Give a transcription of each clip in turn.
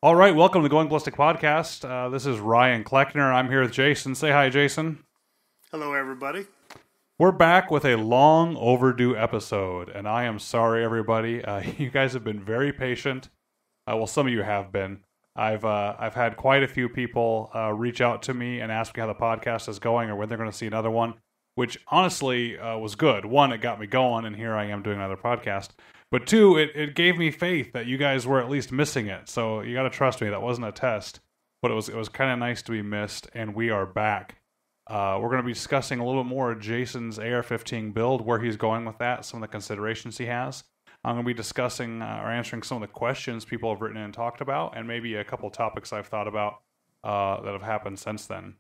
All right, welcome to the Going Ballistic Podcast. This is Ryan Kleckner. I'm here with Jason. Say hi, Jason. Hello, everybody. We're back with a long overdue episode, and I am sorry, everybody. You guys have been very patient. Well, some of you have been. I've had quite a few people reach out to me and ask me how the podcast is going or when they're going to see another one, which honestly was good. One, it got me going, and here I am doing another podcast. But two, it gave me faith that you guys were at least missing it. So you got to trust me. That wasn't a test, but it was kind of nice to be missed, and we are back. We're going to be discussing a little bit more of Jason's AR-15 build, where he's going with that, some of the considerations he has. I'm going to be discussing or answering some of the questions people have written in and talked about, and maybe a couple topics I've thought about that have happened since then.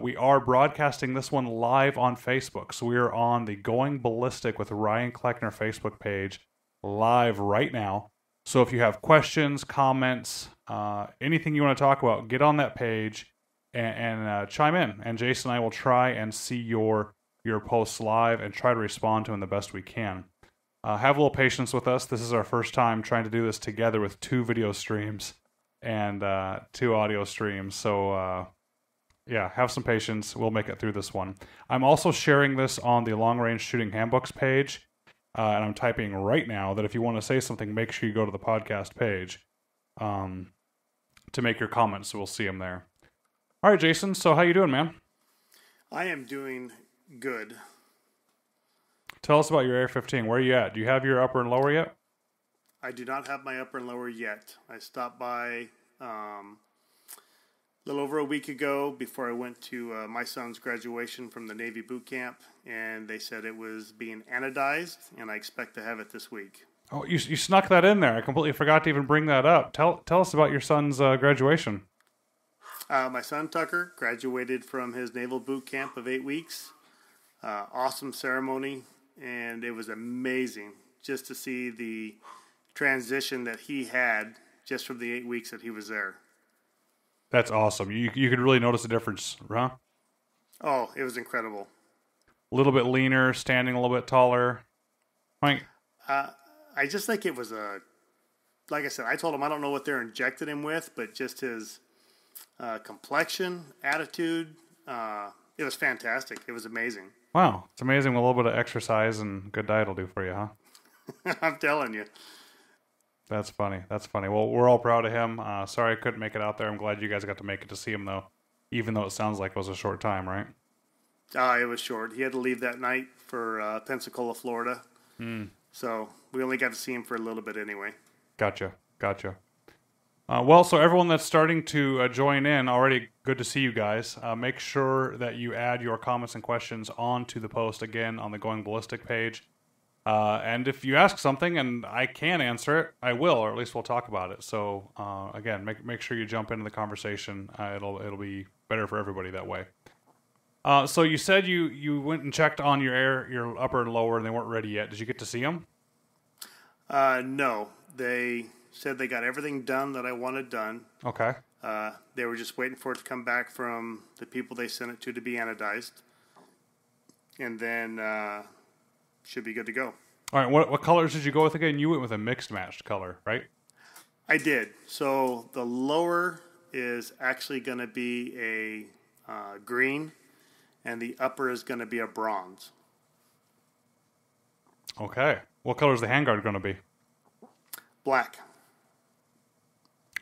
We are broadcasting this one live on Facebook, so we are on the Going Ballistic with Ryan Kleckner Facebook page live right now. So if you have questions, comments, anything you want to talk about, get on that page and chime in. And Jason and I will try and see your posts live and try to respond to them the best we can. Have a little patience with us. This is our first time trying to do this together with 2 video streams and 2 audio streams. So yeah, have some patience. We'll make it through this one. I'm also sharing this on the Long Range Shooting Handbooks page. And I'm typing right now that if you want to say something, make sure you go to the podcast page to make your comments, so we'll see them there. All right, Jason, so how you doing, man? I am doing good. Tell us about your AR-15. Where are you at? Do you have your upper and lower yet? I do not have my upper and lower yet. I stopped by a little over a week ago before I went to my son's graduation from the Navy boot camp, and they said it was being anodized, and I expect to have it this week. Oh, you snuck that in there. I completely forgot to even bring that up. Tell us about your son's graduation. My son Tucker graduated from his naval boot camp of 8 weeks. Awesome ceremony, and it was amazing just to see the transition that he had just from the 8 weeks that he was there. That's awesome. You could really notice the difference, huh? Oh, it was incredible. A little bit leaner, standing a little bit taller. I just think it was like I said, I told him I don't know what they're injecting him with, but just his complexion, attitude, it was fantastic. It was amazing. Wow. It's amazing what a little bit of exercise and good diet will do for you, huh? I'm telling you. That's funny. That's funny. Well, we're all proud of him. Sorry I couldn't make it out there. I'm glad you guys got to make it to see him, though, even though it sounds like it was a short time, right? It was short. He had to leave that night for Pensacola, Florida. So we only got to see him for a little bit anyway. Gotcha. Well, so everyone that's starting to join in, already good to see you guys. Make sure that you add your comments and questions onto the post again on the Going Ballistic page. And if you ask something and I can answer it, I will, or at least we'll talk about it. So again, make sure you jump into the conversation. It'll be better for everybody that way. So you said you went and checked on your upper and lower, and they weren't ready yet. Did you get to see them? No, they said they got everything done that I wanted done. Okay. They were just waiting for it to come back from the people they sent it to be anodized, and then should be good to go. All right. What colors did you go with again? You went with a mixed matched color, right? I did. So the lower is actually going to be a green, and the upper is going to be a bronze. Okay. What color is the handguard going to be? Black.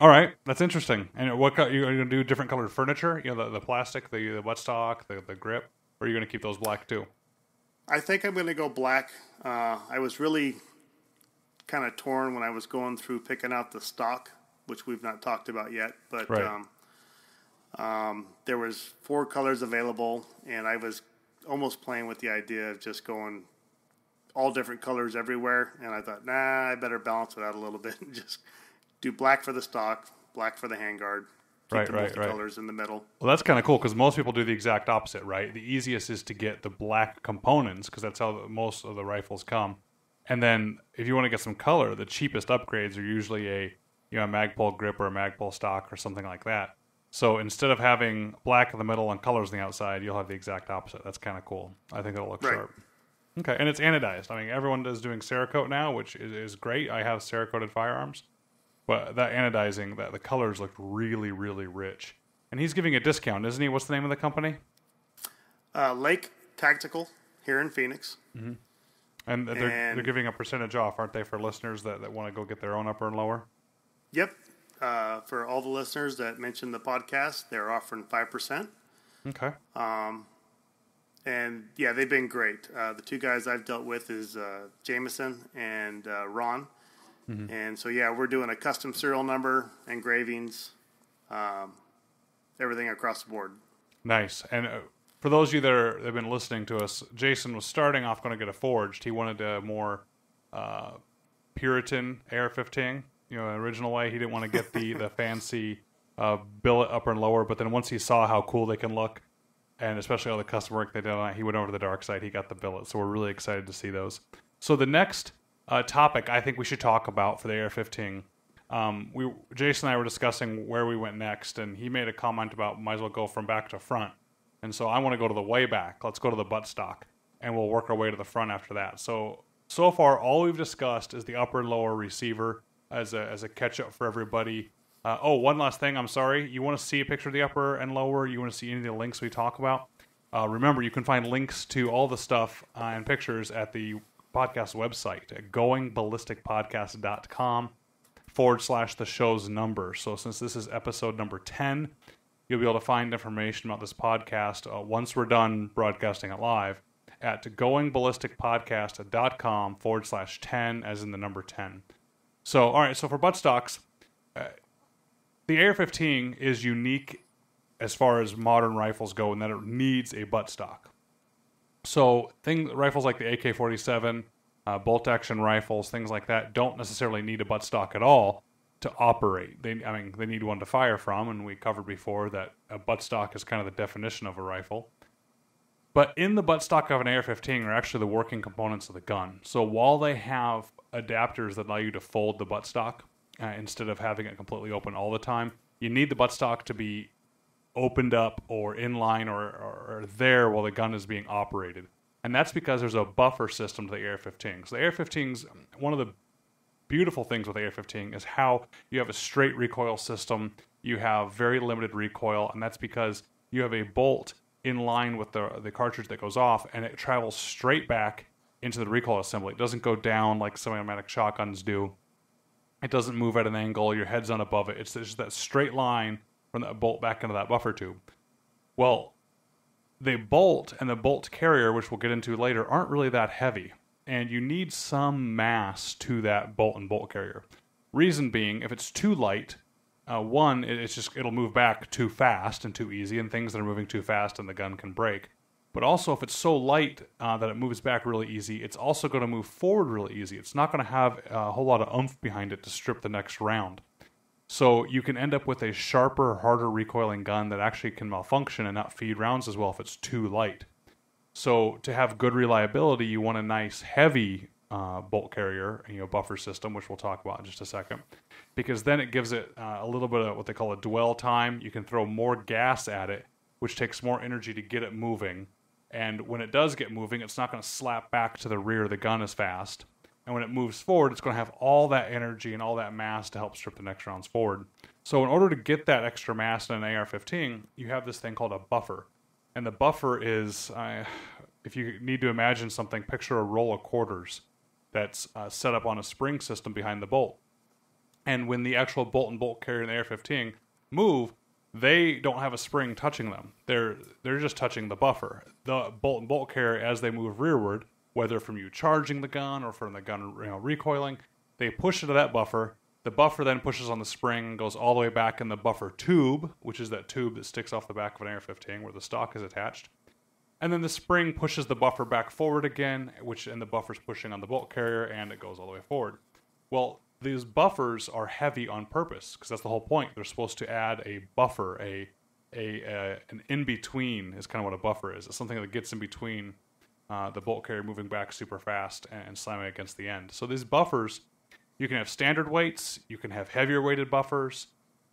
All right, that's interesting. And what you're going to do? Different colored furniture? You know, the plastic, the buttstock, the grip, or are you going to keep those black too? I think I'm going to go black. I was really kind of torn when I was going through picking out the stock, which we've not talked about yet. But right. There was 4 colors available, and I was almost playing with the idea of just going all different colors everywhere. And I thought, I better balance it out a little bit and just do black for the stock, black for the handguard. Keep the multicolors in the middle. Well, that's kind of cool because most people do the exact opposite, right? The easiest is to get the black components because that's how most of the rifles come. And then if you want to get some color, the cheapest upgrades are usually a Magpul grip or a Magpul stock or something like that. So instead of having black in the middle and colors on the outside, you'll have the exact opposite. That's kind of cool. I think it'll look sharp. Okay, and it's anodized. I mean, everyone is doing Cerakote now, which is great. I have Cerakoted firearms. But that anodizing, the colors looked really, really rich. And he's giving a discount, isn't he? What's the name of the company? Lake Tactical here in Phoenix. Mm-hmm. And they're giving a percentage off, aren't they, for listeners that want to go get their own upper and lower? Yep. For all the listeners that mentioned the podcast, they're offering 5%. Okay. And yeah, they've been great. The two guys I've dealt with is Jameson and Ron. Mm-hmm. And so, yeah, we're doing a custom serial number, engravings, everything across the board. Nice. And for those of you that have been listening to us, Jason was starting off going to get a forged. He wanted a more Puritan AR-15, original way. He didn't want to get the fancy billet upper and lower. But then once he saw how cool they can look, and especially all the custom work they did on it, he went over to the dark side. He got the billet. So we're really excited to see those. So the next topic I think we should talk about for the AR-15. Jason and I were discussing where we went next, and he made a comment about might as well go from back to front. And so I want to go to the way back. Let's go to the buttstock, and we'll work our way to the front after that. So far, all we've discussed is the upper and lower receiver as a catch-up for everybody. One last thing. I'm sorry. You want to see a picture of the upper and lower? You want to see any of the links we talk about? Remember, you can find links to all the stuff and pictures at the podcast website at goingballisticpodcast.com/the show's number. So since this is episode number 10, you'll be able to find information about this podcast once we're done broadcasting it live at goingballisticpodcast.com/10, as in the number 10. So, all right, so for buttstocks, the AR-15 is unique as far as modern rifles go in that it needs a buttstock. So rifles like the AK-47, bolt-action rifles, things like that, don't necessarily need a buttstock at all to operate. They need one to fire from, and we covered before that a buttstock is kind of the definition of a rifle. But in the buttstock of an AR-15 are actually the working components of the gun. So while they have adapters that allow you to fold the buttstock instead of having it completely open all the time, you need the buttstock to be opened up or in line or there while the gun is being operated. And that's because there's a buffer system to the AR-15. So the AR-15's, one of the beautiful things with the AR-15 is how you have a straight recoil system, you have very limited recoil, and that's because you have a bolt in line with the cartridge that goes off, and it travels straight back into the recoil assembly. It doesn't go down like semi-automatic shotguns do. It doesn't move at an angle, your head's not above it. It's just that straight line from that bolt back into that buffer tube. Well, the bolt and the bolt carrier, which we'll get into later, aren't really that heavy. And you need some mass to that bolt and bolt carrier. Reason being, if it's too light, it'll move back too fast and too easy, and things that are moving too fast and the gun can break. But also, if it's so light that it moves back really easy, it's also going to move forward really easy. It's not going to have a whole lot of oomph behind it to strip the next round. So you can end up with a sharper, harder recoiling gun that actually can malfunction and not feed rounds as well if it's too light. So to have good reliability, you want a nice heavy bolt carrier, buffer system, which we'll talk about in just a second, because then it gives it a little bit of what they call a dwell time. You can throw more gas at it, which takes more energy to get it moving. And when it does get moving, it's not going to slap back to the rear of the gun as fast. And when it moves forward, it's going to have all that energy and all that mass to help strip the next rounds forward. So in order to get that extra mass in an AR-15, you have this thing called a buffer. And the buffer is, if you need to imagine something, picture a roll of quarters that's set up on a spring system behind the bolt. And when the actual bolt and bolt carrier in the AR-15 move, they don't have a spring touching them. They're just touching the buffer. The bolt and bolt carrier, as they move rearward, whether from you charging the gun or from the gun recoiling, they push into that buffer. The buffer then pushes on the spring and goes all the way back in the buffer tube, which is that tube that sticks off the back of an AR-15 where the stock is attached. And then the spring pushes the buffer back forward again, and the buffer's pushing on the bolt carrier, and it goes all the way forward. Well, these buffers are heavy on purpose, because that's the whole point. They're supposed to add a buffer, an in-between is kind of what a buffer is. It's something that gets in between the bolt carrier moving back super fast and slamming against the end. So these buffers, you can have standard weights, you can have heavier weighted buffers,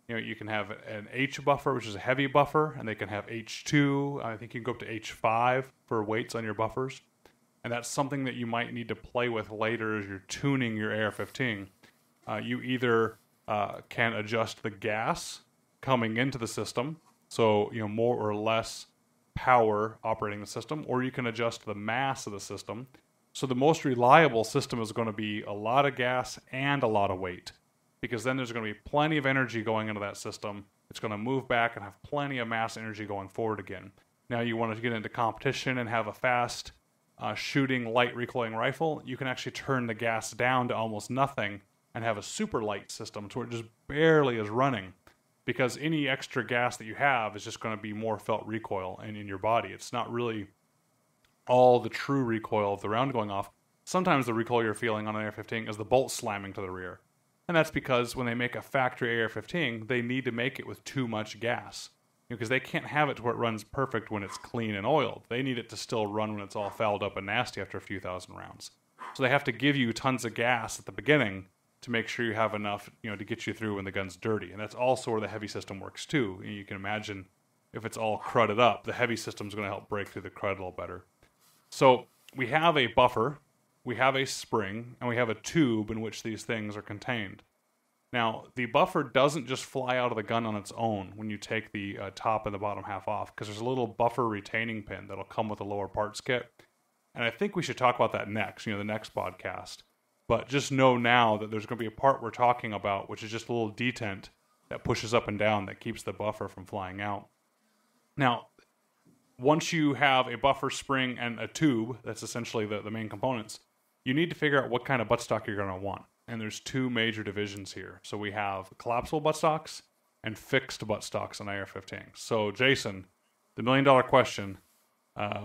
you can have an H buffer, which is a heavy buffer, and they can have H2. I think you can go up to H5 for weights on your buffers. And that's something that you might need to play with later as you're tuning your AR-15. You either can adjust the gas coming into the system, so more or less power operating the system, or you can adjust the mass of the system. So the most reliable system is going to be a lot of gas and a lot of weight, because then there's going to be plenty of energy going into that system. It's going to move back and have plenty of mass energy going forward again. Now you want to get into competition and have a fast shooting light recoiling rifle, you can actually turn the gas down to almost nothing and have a super light system to where it just barely is running, because any extra gas that you have is just going to be more felt recoil in your body. It's not really all the true recoil of the round going off. Sometimes the recoil you're feeling on an AR-15 is the bolt slamming to the rear. And that's because when they make a factory AR-15, they need to make it with too much gas. Because they can't have it to where it runs perfect when it's clean and oiled. They need it to still run when it's all fouled up and nasty after a few thousand rounds. So they have to give you tons of gas at the beginning to make sure you have enough, to get you through when the gun's dirty. And that's also where the heavy system works too. You can imagine if it's all crudded up, the heavy system's going to help break through the crud a little better. So we have a buffer, we have a spring, and we have a tube in which these things are contained. Now, the buffer doesn't just fly out of the gun on its own when you take the top and the bottom half off, because there's a little buffer retaining pin that'll come with the lower parts kit. And I think we should talk about that next, the next podcast. But just know now that there's going to be a part we're talking about, which is just a little detent that pushes up and down that keeps the buffer from flying out. Now, once you have a buffer, spring, and a tube, that's essentially the main components, you need to figure out what kind of buttstock you're going to want. And there's two major divisions here. So we have collapsible buttstocks and fixed buttstocks on AR-15. So Jason, the $1 million question,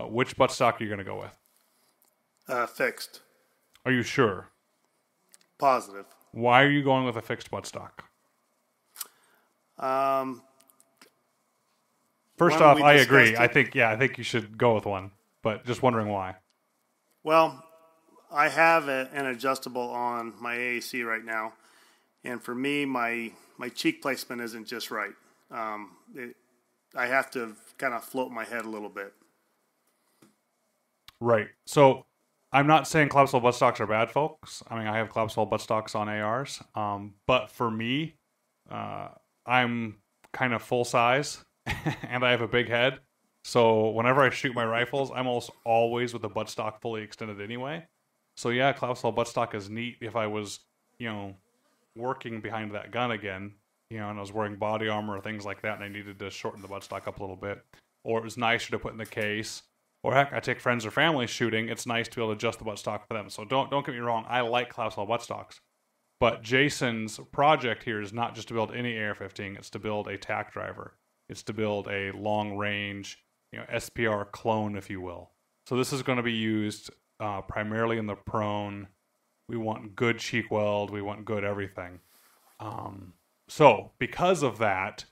which buttstock are you going to go with? Fixed. Are you sure? Positive. Why are you going with a fixed buttstock? First off, I agree. I think you should go with one, but just wondering why. Well, I have an adjustable on my AAC right now, and for me, my cheek placement isn't just right. I have to kind of float my head a little bit. Right. So I'm not saying collapsible buttstocks are bad, folks. I mean, I have collapsible buttstocks on ARs, but for me, I'm kind of full size, and I have a big head. So whenever I shoot my rifles, I'm almost always with the buttstock fully extended anyway. So yeah, collapsible buttstock is neat if I was, working behind that gun again, and I was wearing body armor or things like that, and I needed to shorten the buttstock up a little bit. Or it was nicer to put in the case. Or heck, I take friends or family shooting, it's nice to be able to adjust the buttstock for them. So don't get me wrong, I like collapsible buttstocks. But Jason's project here is not just to build any AR-15, it's to build a tack driver. It's to build a long-range, SPR clone, if you will. So this is going to be used primarily in the prone. We want good cheek weld. We want good everything. So because of that,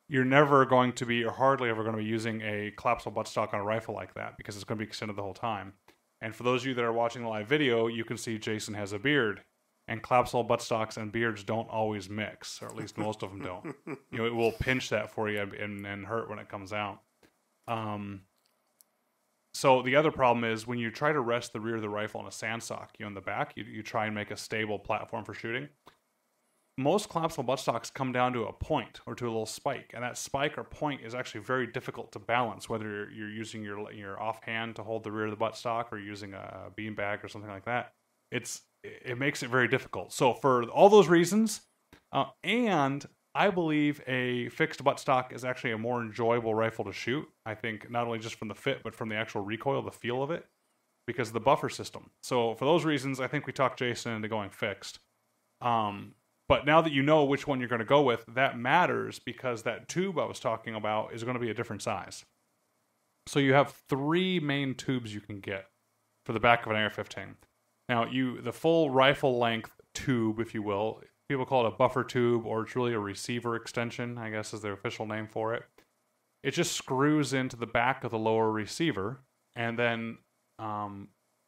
you're never going to be, or hardly ever going to be using a collapsible buttstock on a rifle like that, because it's going to be extended the whole time. And for those of you that are watching the live video, you can see Jason has a beard. And collapsible buttstocks and beards don't always mix, or at least most of them don't. It will pinch that for you and hurt when it comes out. So the other problem is when you try to rest the rear of the rifle on a sandstock, in the back, you try and make a stable platform for shooting. Most collapsible buttstocks come down to a point or to a little spike, and that spike or point is actually very difficult to balance, whether you're using your offhand to hold the rear of the buttstock or using a beanbag or something like that. It makes it very difficult. So for all those reasons, and I believe a fixed buttstock is actually a more enjoyable rifle to shoot. I think not only just from the fit, but from the actual recoil, the feel of it, because of the buffer system. So for those reasons, I think we talked Jason into going fixed. But now that you know which one you're going to go with, that matters because that tube I was talking about is going to be a different size. So you have 3 main tubes you can get for the back of an AR-15. Now, the full rifle length tube, if you will, people call it a buffer tube, or it's really a receiver extension, I guess is their official name for it. It just screws into the back of the lower receiver, and then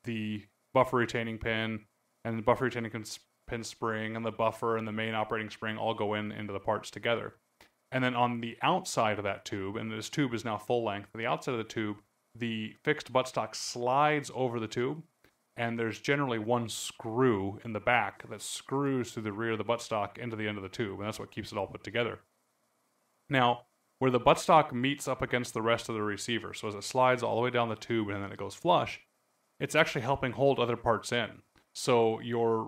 the buffer retaining pin and the buffer retaining pin spring and the buffer and the main operating spring all go into the parts together. And then on the outside of that tube, and this tube is now full length, on the outside of the tube, the fixed buttstock slides over the tube, and there's generally one screw in the back that screws through the rear of the buttstock into the end of the tube, and that's what keeps it all put together. Now, where the buttstock meets up against the rest of the receiver, so as it slides all the way down the tube and then it goes flush, it's actually helping hold other parts in. So your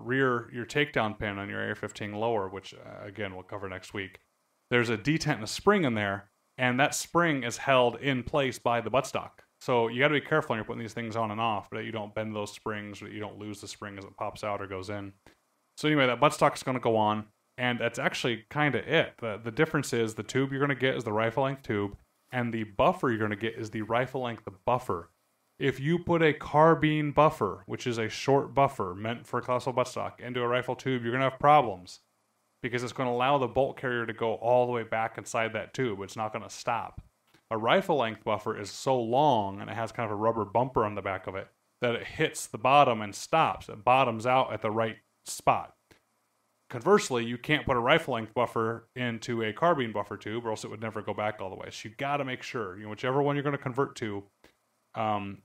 takedown pin on your AR-15 lower, which again we'll cover next week, there's a detent and a spring in there, and that spring is held in place by the buttstock. So you got to be careful when you're putting these things on and off, that you don't bend those springs, or that you don't lose the spring as it pops out or goes in. So anyway, that buttstock is going to go on, and that's actually kind of it. The difference is the tube you're going to get is the rifle length tube, and the buffer you're going to get is the rifle length buffer. If you put a carbine buffer, which is a short buffer meant for a collapsible buttstock, into a rifle tube, you're going to have problems, because it's going to allow the bolt carrier to go all the way back inside that tube. It's not going to stop. A rifle length buffer is so long, and it has kind of a rubber bumper on the back of it, that it hits the bottom and stops. It bottoms out at the right spot. Conversely, you can't put a rifle length buffer into a carbine buffer tube, or else it would never go back all the way. So you got to make sure, whichever one you're going to convert to,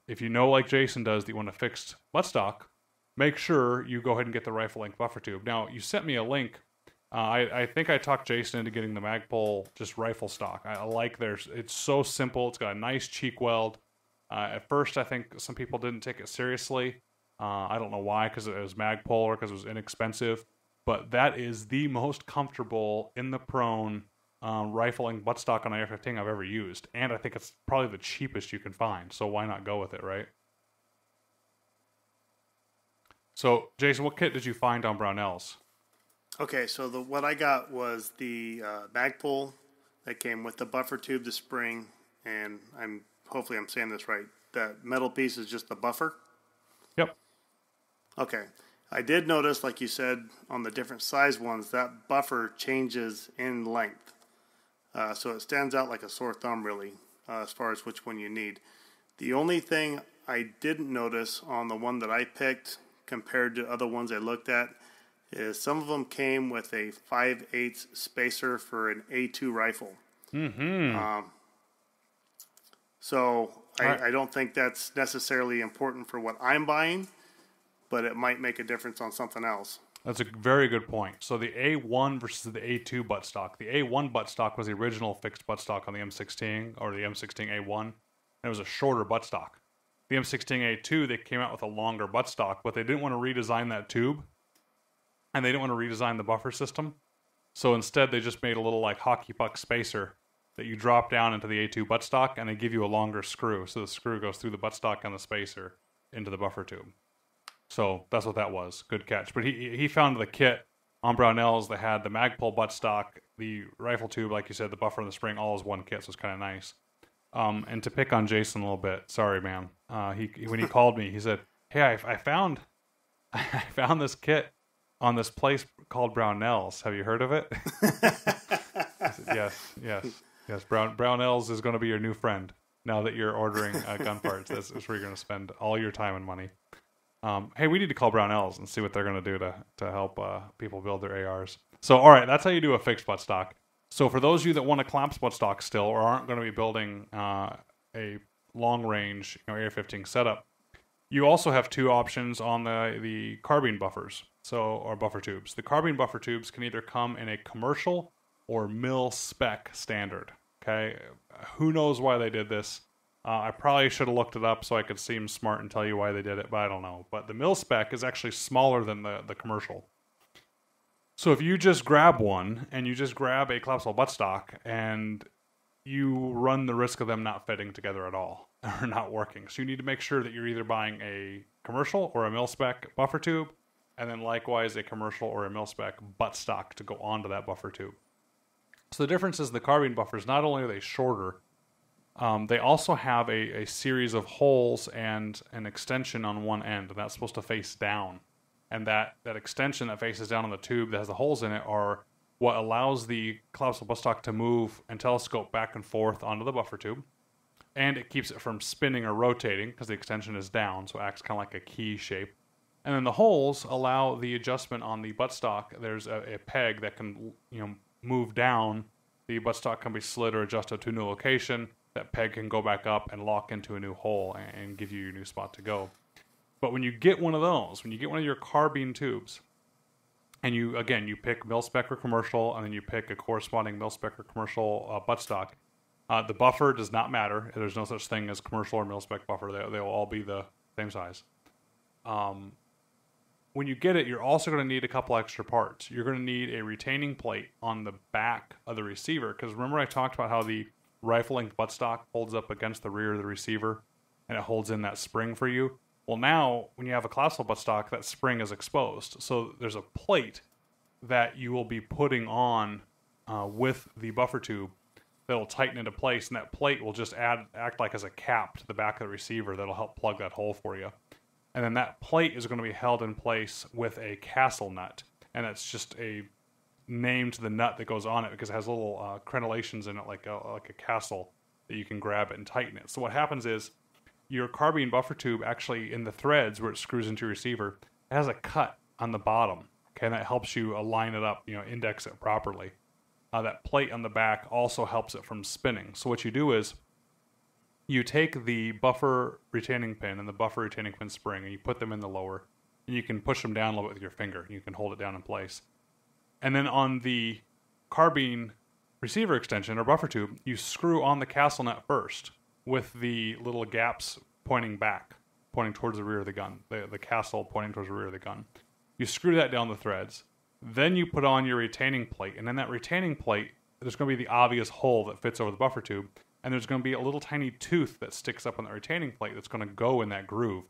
if you know, like Jason does, that you want a fixed buttstock, make sure you go ahead and get the rifle length buffer tube. Now, you sent me a link. I think I talked Jason into getting the Magpul just rifle stock. I like theirs. It's so simple. It's got a nice cheek weld. At first, I think some people didn't take it seriously. I don't know why, because it was Magpul or because it was inexpensive. But that is the most comfortable in the prone rifling buttstock on AR-15 I've ever used. And I think it's probably the cheapest you can find. So why not go with it, right? So, Jason, what kit did you find on Brownells? Okay, so what I got was the Magpul that came with the buffer tube, the spring, and hopefully I'm saying this right. That metal piece is just the buffer? Yep. Okay. I did notice, like you said, on the different size ones, that buffer changes in length. So it stands out like a sore thumb, really, as far as which one you need. The only thing I didn't notice on the one that I picked compared to other ones I looked at is some of them came with a 5/8 spacer for an A2 rifle. Mm-hmm. So I don't think that's necessarily important for what I'm buying, but it might make a difference on something else. That's a very good point. So the A1 versus the A2 buttstock. The A1 buttstock was the original fixed buttstock on the M16, or the M16A1. And it was a shorter buttstock. The M16A2, they came out with a longer buttstock, but they didn't want to redesign that tube. And they didn't want to redesign the buffer system. So instead, they just made a little like hockey puck spacer that you drop down into the A2 buttstock, and they give you a longer screw. So the screw goes through the buttstock and the spacer into the buffer tube. So that's what that was. Good catch. But he found the kit on Brownells that had the Magpul buttstock, the rifle tube, like you said, the buffer and the spring, all as one kit, so it's kind of nice. And to pick on Jason a little bit, sorry, man. When he called me, he said, "Hey, I found this kit on this place called Brownells. Have you heard of it?" I said, yes. Brownells is going to be your new friend now that you're ordering gun parts. That's where you're going to spend all your time and money. Hey, we need to call Brownells and see what they're going to do to help people build their ARs. So, all right, that's how you do a fixed buttstock. So for those of you that want to collapse buttstock still, or aren't going to be building a long-range AR-15 setup, you also have two options on the carbine buffers, or buffer tubes. The carbine buffer tubes can either come in a commercial or mil-spec standard. Okay, who knows why they did this? I probably should have looked it up so I could seem smart and tell you why they did it, but I don't know. But the mil-spec is actually smaller than the commercial. So if you just grab one, and you just grab a collapsible buttstock, and you run the risk of them not fitting together at all, or not working. So you need to make sure that you're either buying a commercial or a mil-spec buffer tube, and then likewise a commercial or a mil-spec buttstock to go onto that buffer tube. So the difference is the carbine buffers, not only are they shorter, they also have a series of holes and an extension on one end, and that's supposed to face down. And that extension that faces down on the tube that has the holes in it are what allows the collapsible buttstock to move and telescope back and forth onto the buffer tube. And it keeps it from spinning or rotating because the extension is down, so it acts kind of like a key shape. And then the holes allow the adjustment on the buttstock. There's a peg that can move down. The buttstock can be slid or adjusted to a new location. That peg can go back up and lock into a new hole and give you your new spot to go. But when you get one of those, when you get one of your carbine tubes, and you pick mil-spec or commercial, and then you pick a corresponding mil-spec or commercial buttstock, the buffer does not matter. There's no such thing as commercial or mil-spec buffer. They will all be the same size. When you get it, you're also going to need a couple extra parts. You're going to need a retaining plate on the back of the receiver, because remember I talked about how the rifle-length buttstock holds up against the rear of the receiver, and it holds in that spring for you? Well, now, when you have a classical buttstock, that spring is exposed. So there's a plate that you will be putting on with the buffer tube that will tighten into place, and that plate will just act like as a cap to the back of the receiver that'll help plug that hole for you. And then that plate is going to be held in place with a castle nut. And that's just a name to the nut that goes on it because it has little crenellations in it like a castle that you can grab it and tighten it. So what happens is your carbine buffer tube actually in the threads where it screws into your receiver, it has a cut on the bottom. Okay, and that helps you align it up, index it properly. That plate on the back also helps it from spinning. So what you do is you take the buffer retaining pin and the buffer retaining pin spring and you put them in the lower, and you can push them down a little bit with your finger. You can hold it down in place. And then on the carbine receiver extension or buffer tube, you screw on the castle nut first with the little gaps pointing back, pointing towards the rear of the gun, the castle pointing towards the rear of the gun. You screw that down the threads. Then you put on your retaining plate, and in that retaining plate, there's going to be the obvious hole that fits over the buffer tube, and there's going to be a little tiny tooth that sticks up on the retaining plate that's going to go in that groove.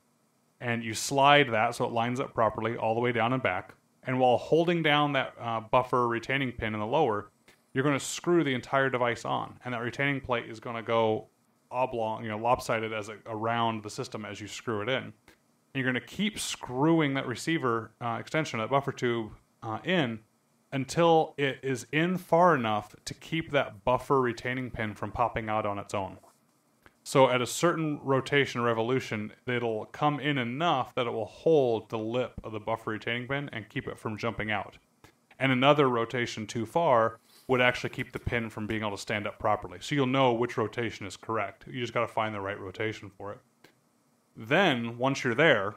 And you slide that so it lines up properly all the way down and back, and while holding down that buffer retaining pin in the lower, you're going to screw the entire device on, and that retaining plate is going to go oblong, lopsided around the system as you screw it in. And you're going to keep screwing that receiver extension, that buffer tube, in until it is in far enough to keep that buffer retaining pin from popping out on its own. So at a certain rotation revolution, it'll come in enough that it will hold the lip of the buffer retaining pin and keep it from jumping out. And another rotation too far would actually keep the pin from being able to stand up properly. So you'll know which rotation is correct. You just got to find the right rotation for it. Then, once you're there,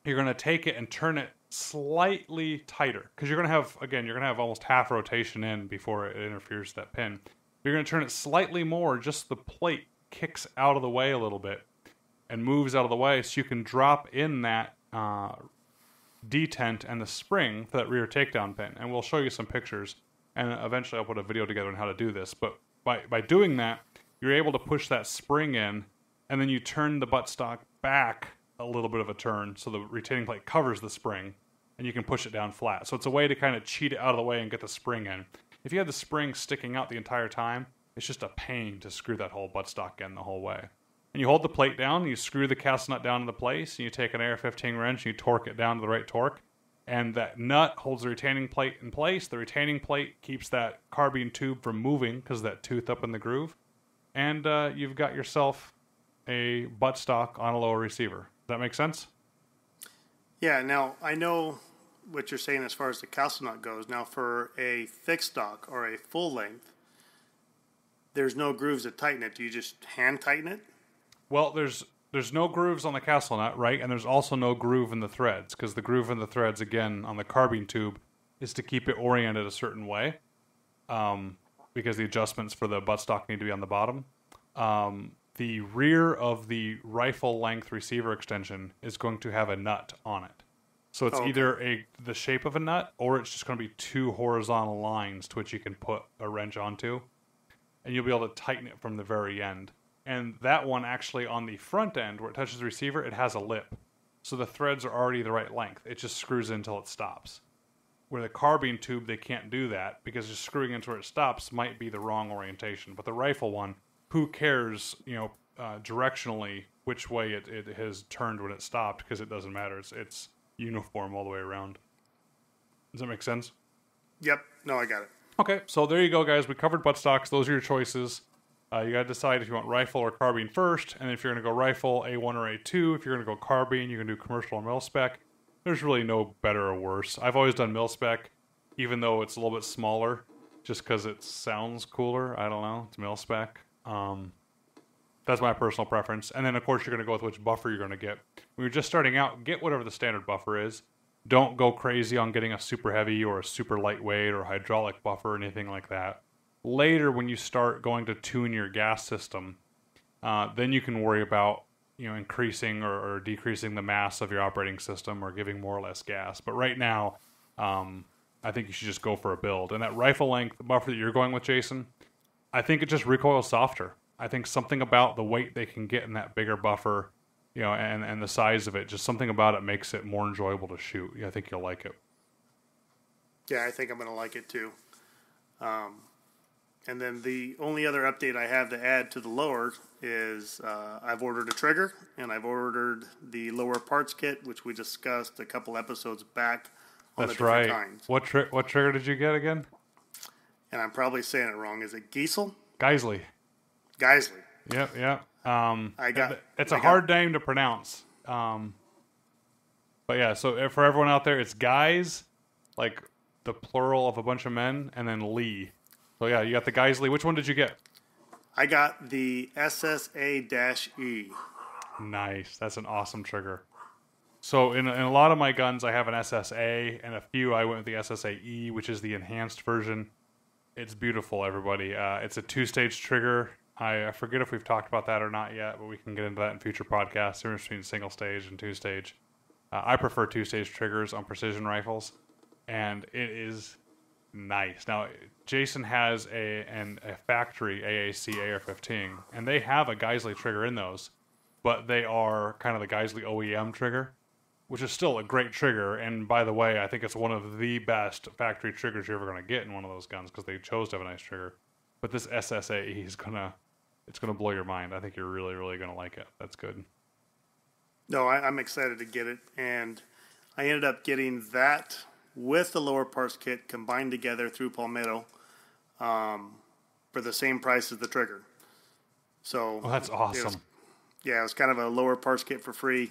you're going to take it and turn it slightly tighter. Because you're going to have almost half rotation in before it interferes with that pin. You're going to turn it slightly more, just the plate kicks out of the way a little bit and moves out of the way so you can drop in that detent and the spring for that rear takedown pin. And we'll show you some pictures. And eventually I'll put a video together on how to do this. But by doing that, you're able to push that spring in, and then you turn the buttstock back a little bit of a turn so the retaining plate covers the spring, and you can push it down flat. So it's a way to kind of cheat it out of the way and get the spring in. If you had the spring sticking out the entire time, it's just a pain to screw that whole buttstock in the whole way. And you hold the plate down, and you screw the castle nut down into place, and you take an AR-15 wrench, and you torque it down to the right torque. And that nut holds the retaining plate in place. The retaining plate keeps that carbine tube from moving because of that tooth up in the groove. And you've got yourself a buttstock on a lower receiver. Does that make sense? Yeah, now I know what you're saying as far as the castle nut goes. Now for a thick stock or a full length, there's no grooves to tighten it. Do you just hand tighten it? Well, there's no grooves on the castle nut, right? And there's also no groove in the threads, because the groove in the threads, again, on the carbine tube, is to keep it oriented a certain way, because the adjustments for the buttstock need to be on the bottom. The rear of the rifle-length receiver extension is going to have a nut on it. So it's either the shape of a nut, or it's just going to be two horizontal lines to which you can put a wrench onto, and you'll be able to tighten it from the very end. And that one actually on the front end, where it touches the receiver, it has a lip. So the threads are already the right length. It just screws in until it stops. Where the carbine tube, they can't do that, because just screwing into where it stops might be the wrong orientation. But the rifle one, who cares, directionally which way it has turned when it stopped, because it doesn't matter. It's uniform all the way around. Does that make sense? Yep. No, I got it. Okay, so there you go, guys. We covered buttstocks. Those are your choices. You got to decide if you want rifle or carbine first, and if you're going to go rifle, A1 or A2. If you're going to go carbine, you can do commercial or mil-spec. There's really no better or worse. I've always done mil-spec, even though it's a little bit smaller, just because it sounds cooler. I don't know. It's mil-spec. That's my personal preference. And then, of course, you're going to go with which buffer you're going to get. When you're just starting out, get whatever the standard buffer is. Don't go crazy on getting a super heavy or a super lightweight or hydraulic buffer or anything like that. Later, when you start going to tune your gas system, then you can worry about increasing or decreasing the mass of your operating system or giving more or less gas. But right now, I think you should just go for a build. And that rifle length buffer that you're going with, Jason, I think it just recoils softer. I think something about the weight they can get in that bigger buffer, and the size of it, just something about it makes it more enjoyable to shoot. I think you'll like it. Yeah, I think I'm going to like it too. And then the only other update I have to add to the lower is I've ordered a trigger, and I've ordered the lower parts kit, which we discussed a couple episodes back on That's the different right. kinds. What trigger did you get again? And I'm probably saying it wrong. Is it Giesel? Geisley. Yep. It's a hard name to pronounce. But yeah, so for everyone out there, it's guys, like the plural of a bunch of men, and then Lee. So yeah, you got the Geisley. Which one did you get? I got the SSA-E. Nice. That's an awesome trigger. So in a lot of my guns, I have an SSA, and a few I went with the SSA-E, which is the enhanced version. It's beautiful, everybody. It's a 2-stage trigger. I forget if we've talked about that or not yet, but we can get into that in future podcasts. The difference between single stage and 2-stage. I prefer 2-stage triggers on precision rifles, and it is nice. Now, Jason has a factory AAC AR-15, and they have a Geisley trigger in those, but they are kind of the Geisley OEM trigger, which is still a great trigger. And by the way, I think it's one of the best factory triggers you're ever going to get in one of those guns because they chose to have a nice trigger. But this SSAE is it's gonna blow your mind. I think you're really, really gonna like it. That's good. No, I'm excited to get it, and I ended up getting that with the lower parts kit combined together through Palmetto for the same price as the trigger. So that's awesome. It was kind of a lower parts kit for free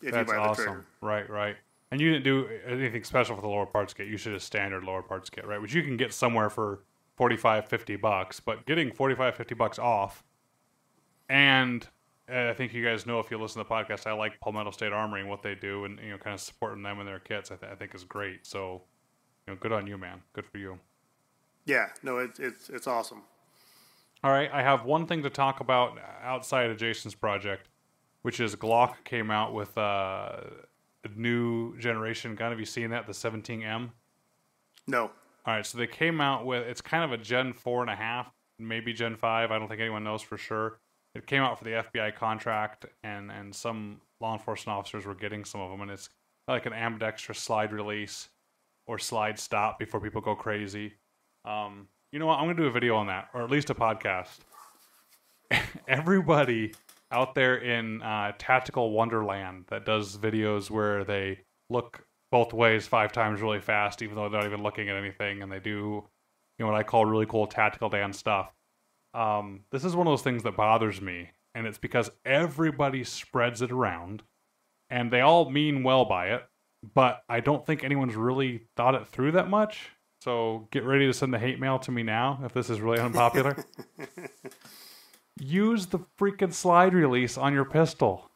if you buy the trigger. Right. And you didn't do anything special for the lower parts kit. You should have standard lower parts kit, right? Which you can get somewhere for $45-50, but getting $45-50 off, and I think you guys know if you listen to the podcast, I like Palmetto State Armory and what they do, and kind of supporting them and their kits. I think is great. So, good on you, man. Good for you. Yeah, no, it's awesome. All right, I have one thing to talk about outside of Jason's project, which is Glock came out with a new generation gun. Have you seen that? The 17M? No. All right, so they came out with, it's kind of a Gen 4.5, maybe Gen 5. I don't think anyone knows for sure. It came out for the FBI contract, and some law enforcement officers were getting some of them, and it's like an ambidextrous slide release or slide stop before people go crazy. You know what? I'm going to do a video on that, or at least a podcast. Everybody out there in Tactical Wonderland that does videos where they look both ways 5 times really fast, even though they're not even looking at anything, and they do, what I call really cool tactical Dan stuff. This is one of those things that bothers me, and it's because everybody spreads it around, and they all mean well by it, but I don't think anyone's really thought it through that much. So get ready to send the hate mail to me now if this is really unpopular. Use the freaking slide release on your pistol.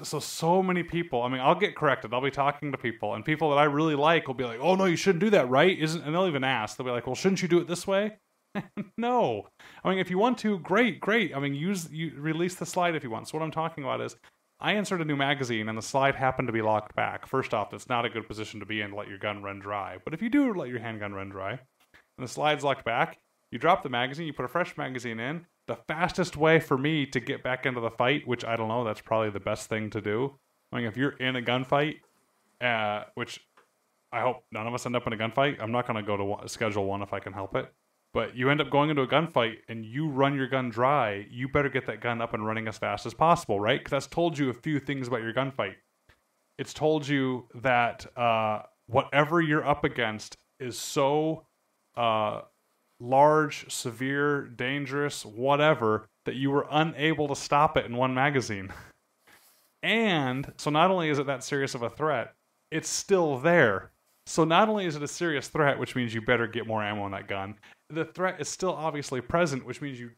So many people, I'll get corrected. I'll be talking to people, and people that I really like will be like, oh no, you shouldn't do that, right? And they'll even ask. They'll be like, well, shouldn't you do it this way? No. If you want to, great. You release the slide if you want. So what I'm talking about is, I insert a new magazine and the slide happened to be locked back. First off, that's not a good position to be in to let your gun run dry. But if you do let your handgun run dry, and the slide's locked back, you drop the magazine, you put a fresh magazine in. The fastest way for me to get back into the fight, which I don't know, that's probably the best thing to do. If you're in a gunfight, which I hope none of us end up in a gunfight. I'm not going to go to schedule one if I can help it. But you end up going into a gunfight and you run your gun dry, you better get that gun up and running as fast as possible, right? Because that's told you a few things about your gunfight. It's told you that whatever you're up against is so large, severe, dangerous, whatever, that you were unable to stop it in one magazine. And so not only is it that serious of a threat, it's still there. So not only is it a serious threat, which means you better get more ammo on that gun, the threat is still obviously present, which means you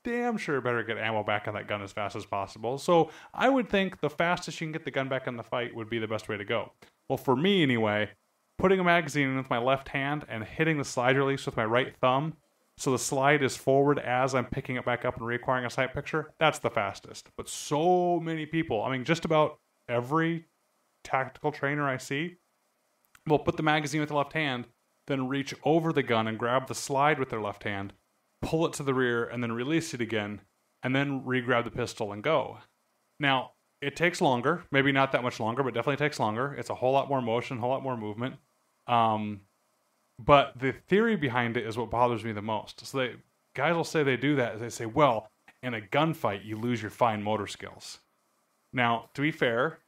damn sure better get ammo back in that gun as fast as possible. So I would think the fastest you can get the gun back in the fight would be the best way to go. Well, for me anyway, putting a magazine in with my left hand and hitting the slide release with my right thumb, so the slide is forward as I'm picking it back up and reacquiring a sight picture, that's the fastest. But so many people, I mean, just about every tactical trainer I see will put the magazine with the left hand, then reach over the gun and grab the slide with their left hand, pull it to the rear, and then release it again, and then re-grab the pistol and go. Now, it takes longer, maybe not that much longer, but definitely takes longer. It's a whole lot more motion, a whole lot more movement. But the theory behind it is what bothers me the most. So guys will say they do that. They say, well, in a gunfight, you lose your fine motor skills. Now, to be fair,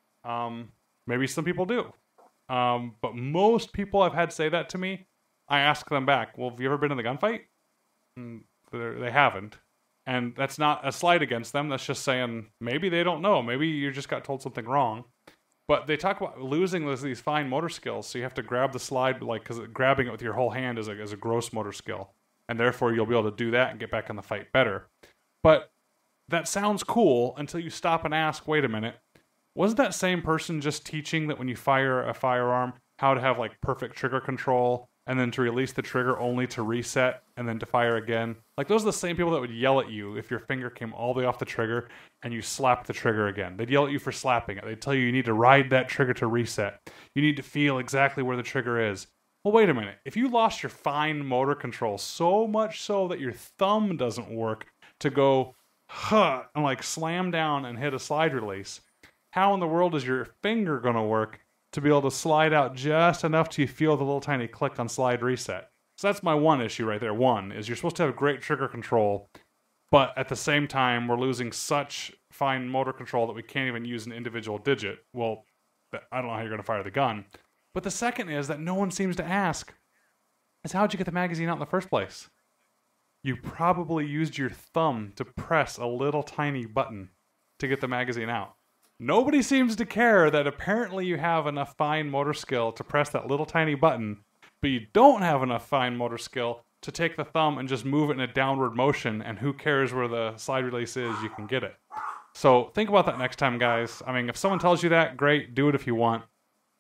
maybe some people do. But most people I've had say that to me, I ask them back, well, have you ever been in the gunfight? They haven't. And that's not a slight against them. That's just saying maybe they don't know. Maybe you just got told something wrong. But they talk about losing these fine motor skills. So you have to grab the slide, because grabbing it with your whole hand is a gross motor skill. And therefore you'll be able to do that and get back in the fight better. But that sounds cool until you stop and ask, wait a minute, wasn't that same person just teaching that when you fire a firearm, how to have perfect trigger control, and then to release the trigger only to reset, and then to fire again? Those are the same people that would yell at you if your finger came all the way off the trigger and you slapped the trigger again. They'd yell at you for slapping it. They'd tell you need to ride that trigger to reset. You need to feel exactly where the trigger is. Well, wait a minute. If you lost your fine motor control so much so that your thumb doesn't work to go, and slam down and hit a slide release, how in the world is your finger going to work to be able to slide out just enough till you feel the little tiny click on slide reset? So that's my one issue right there. One is you're supposed to have great trigger control, but at the same time, we're losing such fine motor control that we can't even use an individual digit. Well, I don't know how you're going to fire the gun. But the second is that no one seems to ask, is how'd you get the magazine out in the first place? You probably used your thumb to press a little tiny button to get the magazine out. Nobody seems to care that apparently you have enough fine motor skill to press that little tiny button, but you don't have enough fine motor skill to take the thumb and just move it in a downward motion, and who cares where the slide release is, you can get it. So think about that next time, guys. I mean, if someone tells you that, great, do it if you want.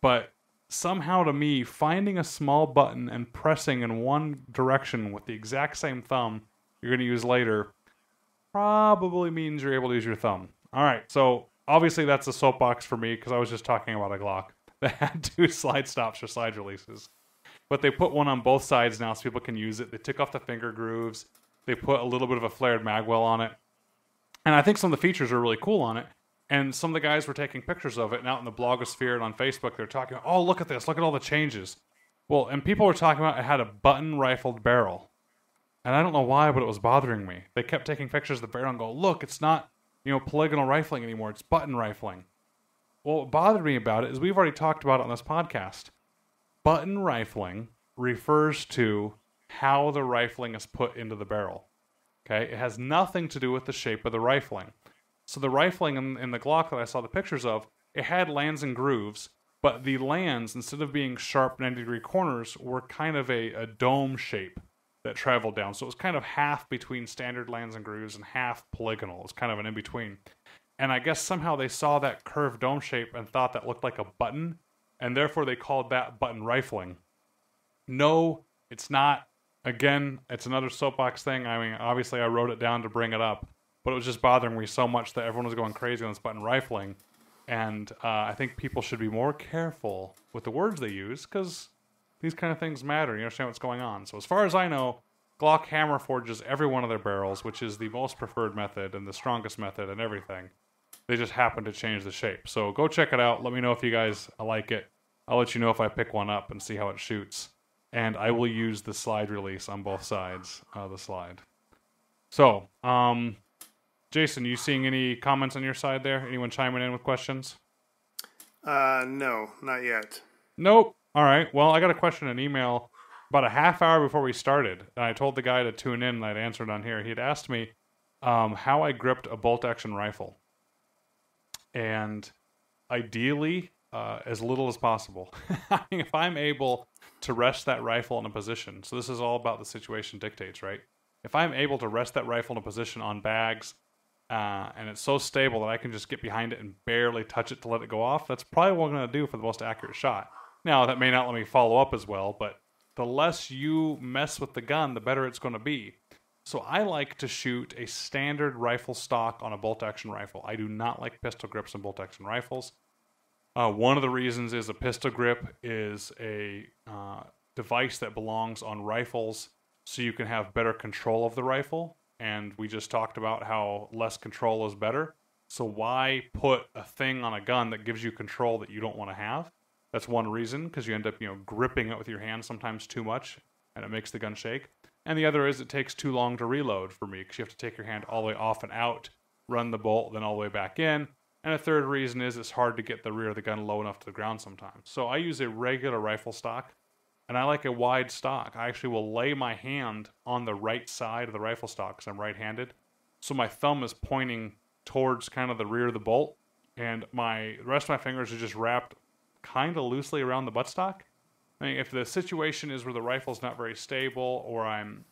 But somehow to me, finding a small button and pressing in one direction with the exact same thumb you're going to use later probably means you're able to use your thumb. All right, so obviously that's a soapbox for me because I was just talking about a Glock that had 2 slide stops for slide releases. But they put one on both sides now so people can use it. They took off the finger grooves. They put a little bit of a flared magwell on it. And I think some of the features are really cool on it. And some of the guys were taking pictures of it, and out in the blogosphere and on Facebook, they're talking about, oh, look at this, look at all the changes. Well, and people were talking about it had a button-rifled barrel. And I don't know why, but it was bothering me. They kept taking pictures of the barrel and go, look, it's not, polygonal rifling anymore, it's button rifling. Well, what bothered me about it is we've already talked about it on this podcast. Button rifling refers to how the rifling is put into the barrel. Okay? It has nothing to do with the shape of the rifling. So the rifling in the Glock that I saw the pictures of, it had lands and grooves, but the lands, instead of being sharp 90-degree corners, were kind of a dome shape that traveled down. So it was kind of half between standard lands and grooves and half polygonal. It was kind of an in-between. And I guess somehow they saw that curved dome shape and thought that looked like a button, and therefore they called that button rifling. No, it's not. Again, it's another soapbox thing. I mean, obviously I wrote it down to bring it up, but it was just bothering me so much that everyone was going crazy on this button rifling. And I think people should be more careful with the words they use, because these kind of things matter. You understand what's going on. So as far as I know, Glock hammer forges every one of their barrels, which is the most preferred method and the strongest method and everything. They just happen to change the shape. So go check it out. Let me know if you guys like it. I'll let you know if I pick one up and see how it shoots. And I will use the slide release on both sides of the slide. So, Jason, you seeing any comments on your side there? Anyone chiming in with questions? No, not yet. Nope. All right. Well, I got a question in an email about a half hour before we started. And I told the guy to tune in and I'd answered on here. He had asked me how I gripped a bolt-action rifle. And ideally, as little as possible. I mean, if I'm able to rest that rifle in a position, so this is all about the situation dictates, right? If I'm able to rest that rifle in a position on bags, and it's so stable that I can just get behind it and barely touch it to let it go off, that's probably what I'm going to do for the most accurate shot. Now, that may not let me follow up as well, but the less you mess with the gun, the better it's going to be. So I like to shoot a standard rifle stock on a bolt-action rifle. I do not like pistol grips on bolt-action rifles. One of the reasons is a pistol grip is a device that belongs on rifles so you can have better control of the rifle. And we just talked about how less control is better. So why put a thing on a gun that gives you control that you don't want to have? That's one reason, because you end up, gripping it with your hand sometimes too much, and it makes the gun shake. And the other is it takes too long to reload for me, because you have to take your hand all the way off and out, run the bolt, then all the way back in. And a third reason is it's hard to get the rear of the gun low enough to the ground sometimes. So I use a regular rifle stock, and I like a wide stock. I actually will lay my hand on the right side of the rifle stock, because I'm right-handed. So my thumb is pointing towards kind of the rear of the bolt, and the rest of my fingers are just wrapped kind of loosely around the buttstock. I mean, if the situation is where the rifle's not very stable, or I'm,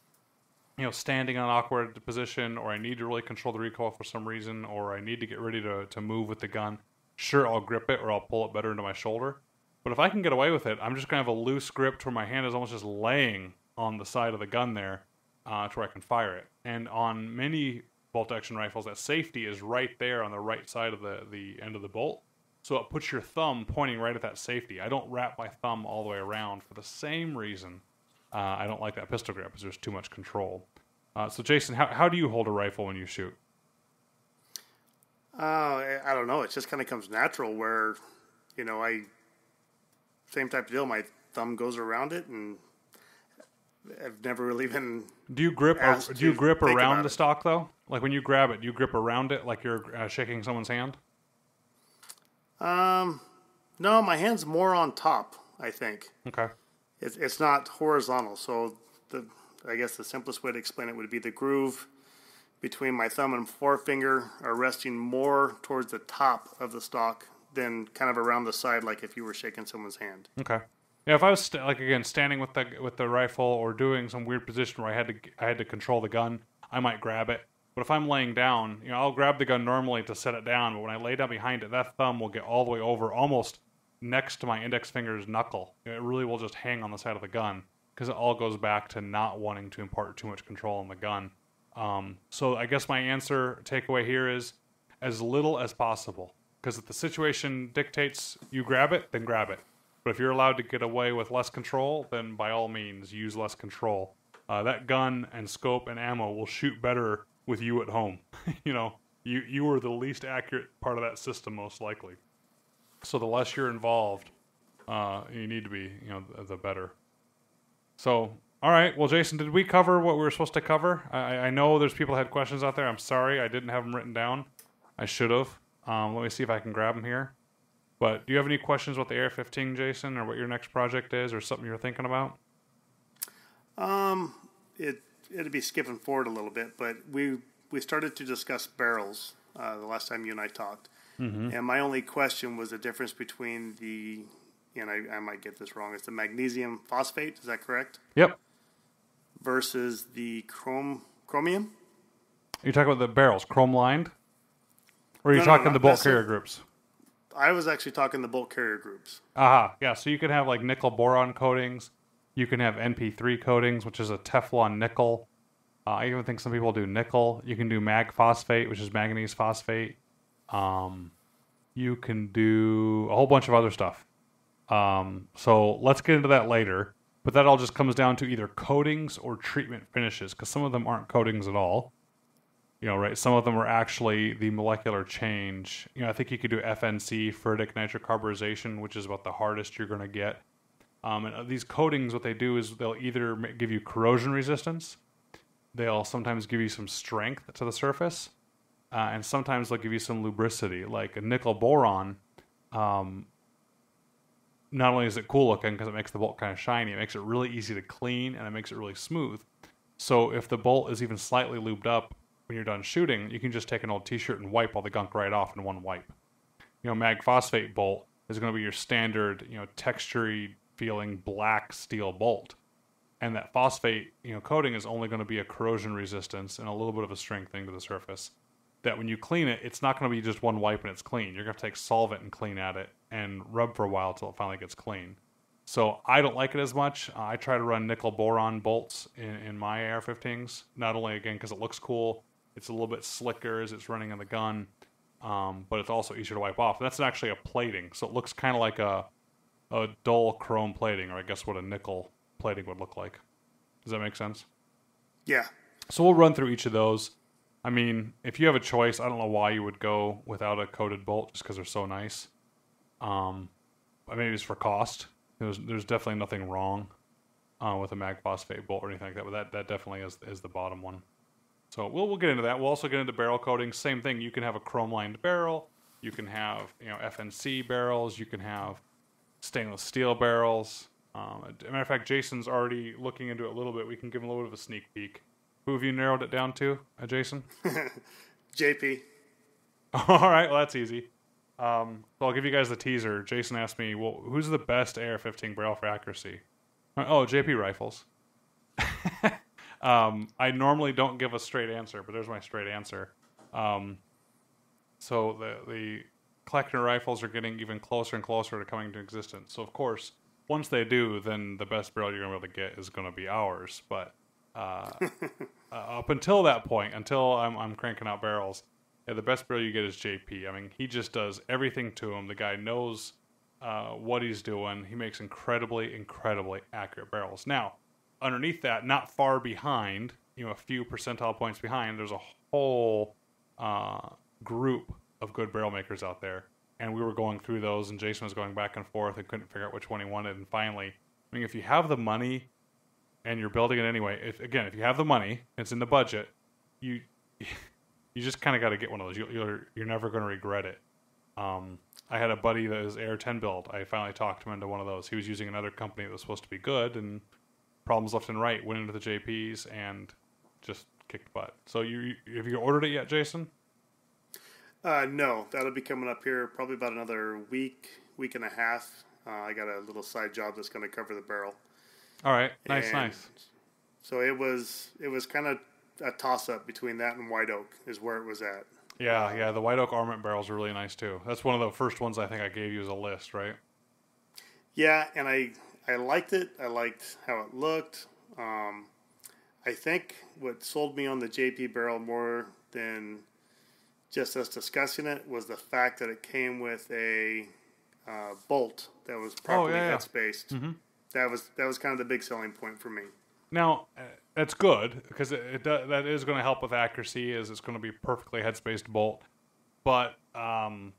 standing in an awkward position, or I need to really control the recoil for some reason, or I need to get ready to move with the gun, sure, I'll grip it, or I'll pull it better into my shoulder. But if I can get away with it, I'm just going to have a loose grip to where my hand is almost just laying on the side of the gun there, to where I can fire it. And on many bolt-action rifles, that safety is right there on the right side of the end of the bolt. So it puts your thumb pointing right at that safety. I don't wrap my thumb all the way around for the same reason I don't like that pistol grip, because there's too much control. So Jason, how do you hold a rifle when you shoot? I don't know. It just kind of comes natural where, same type of deal. My thumb goes around it, and I've never really been. Do you grip around the stock though? Like when you grab it, do you grip around it like you're shaking someone's hand? No, my hand's more on top, I think. Okay. It's not horizontal, so I guess the simplest way to explain it would be the groove between my thumb and forefinger are resting more towards the top of the stock than kind of around the side, like if you were shaking someone's hand. Okay. Yeah, if I was standing with the rifle or doing some weird position where I had to control the gun, I might grab it. But if I'm laying down, I'll grab the gun normally to set it down, but when I lay down behind it, that thumb will get all the way over, almost next to my index finger's knuckle. It really will just hang on the side of the gun, because it all goes back to not wanting to impart too much control on the gun. So I guess my takeaway here is as little as possible, because if the situation dictates you grab it, then grab it. But if you're allowed to get away with less control, then by all means, use less control. That gun and scope and ammo will shoot better with you at home. You are the least accurate part of that system, most likely. So the less you're involved, you need to be, the better. So, all right. Well, Jason, did we cover what we were supposed to cover? I know there's people that had questions out there. I'm sorry I didn't have them written down. I should have. Let me see if I can grab them here. But do you have any questions about the AR-15, Jason, or what your next project is, or something you're thinking about? It'd be skipping forward a little bit, but we started to discuss barrels the last time you and I talked. Mm-hmm. And my only question was the difference between and I might get this wrong, it's the magnesium phosphate, is that correct? Yep. Versus the chromium? Are you talking about the barrels, chrome-lined? Or are you talking the bolt carrier groups? I was actually talking the bolt carrier groups. Aha, yeah, so you can have like nickel boron coatings. You can have NP3 coatings, which is a Teflon nickel. I even think some people do nickel. You can do mag phosphate, which is manganese phosphate. You can do a whole bunch of other stuff. So let's get into that later. But that all just comes down to either coatings or treatment finishes, because some of them aren't coatings at all. Right? Some of them are actually the molecular change. I think you could do FNC, ferritic nitrocarburization, which is about the hardest you're going to get. And these coatings, what they do is they'll either give you corrosion resistance, they'll sometimes give you some strength to the surface, and sometimes they'll give you some lubricity. Like a nickel boron, not only is it cool looking because it makes the bolt kind of shiny, it makes it really easy to clean, and it makes it really smooth. So if the bolt is even slightly lubed up when you're done shooting, you can just take an old t-shirt and wipe all the gunk right off in one wipe. Mag phosphate bolt is going to be your standard, textury feeling black steel bolt. and that phosphate, coating is only going to be a corrosion resistance and a little bit of a strengthening to the surface. That when you clean it, it's not going to be just one wipe and it's clean. You're going to take solvent and clean at it and rub for a while till it finally gets clean. So I don't like it as much. I try to run nickel boron bolts in my AR-15s. Not only, again, because it looks cool, it's a little bit slicker as it's running on the gun, but it's also easier to wipe off. That's actually a plating, so it looks kind of like a dull chrome plating, or I guess what a nickel plating would look like. Does that make sense? Yeah. So we'll run through each of those. I mean, if you have a choice, I don't know why you would go without a coated bolt just because they're so nice. Maybe it's for cost. There's definitely nothing wrong with a mag phosphate bolt or anything like that, but that definitely is the bottom one. So we'll get into that. We'll also get into barrel coating. Same thing. You can have a chrome lined barrel. You can have FNC barrels. You can have stainless steel barrels. As a matter of fact, Jason's already looking into it a little bit. We can give him a little bit of a sneak peek. Who have you narrowed it down to, Jason? JP. All right, well, that's easy. So I'll give you guys the teaser. Jason asked me, well, who's the best AR-15 barrel for accuracy? Oh, JP Rifles. I normally don't give a straight answer, but there's my straight answer. So the Kleckner rifles are getting even closer and closer to coming into existence. So, of course, once they do, then the best barrel you're going to be able to get is going to be ours. But up until that point, until I'm cranking out barrels, the best barrel you get is JP. I mean, he just does everything to him. The guy knows what he's doing. He makes incredibly, incredibly accurate barrels. Now, underneath that, not far behind, a few percentile points behind, there's a whole group of good barrel makers out there. And we were going through those, and Jason was going back and forth and couldn't figure out which one he wanted. And finally, if you have the money and you're building it anyway, if you have the money, it's in the budget, you just kind of got to get one of those. You're never going to regret it. I had a buddy that was AR-10 build. I finally talked him into one of those. He was using another company that was supposed to be good, and problems left and right. Went into the JPs and just kicked butt. So have you ordered it yet, Jason? No, that'll be coming up here probably about another week and a half. I got a little side job that's going to cover the barrel. All right, nice. So it was kind of a toss-up between that and White Oak is where it was at. Yeah, the White Oak armament barrels are really nice too. That's one of the first ones I think I gave you as a list, right? Yeah, and I liked it. I liked how it looked. I think what sold me on the JP barrel more than just us discussing it was the fact that it came with a bolt that was properly head-spaced. Mm-hmm. That was kind of the big selling point for me. Now, that's good, because that is going to help with accuracy, as it's going to be perfectly head-spaced bolt. But all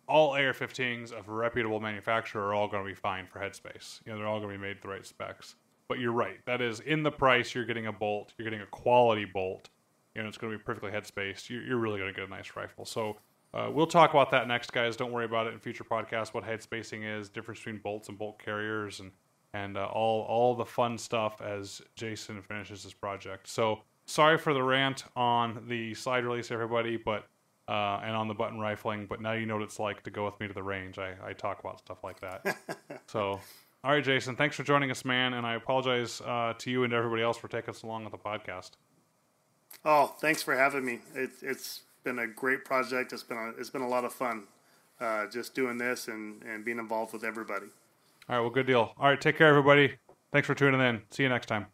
AR-15s of a reputable manufacturer are all going to be fine for headspace. They're all going to be made to the right specs. But you're right. That is, in the price, you're getting a bolt. You're getting a quality bolt. It's going to be perfectly head-spaced. You're really going to get a nice rifle. So we'll talk about that next, guys. Don't worry about it in future podcasts, what head spacing is, difference between bolts and bolt carriers, and all the fun stuff as Jason finishes his project. So sorry for the rant on the slide release, everybody, but and on the button rifling, but now you know what it's like to go with me to the range. I talk about stuff like that. So, all right, Jason, thanks for joining us, man, and I apologize to you and to everybody else for taking us along with the podcast. Oh, thanks for having me. It's been a great project. It's been a lot of fun just doing this and being involved with everybody. All right, well, good deal. All right, take care, everybody. Thanks for tuning in. See you next time.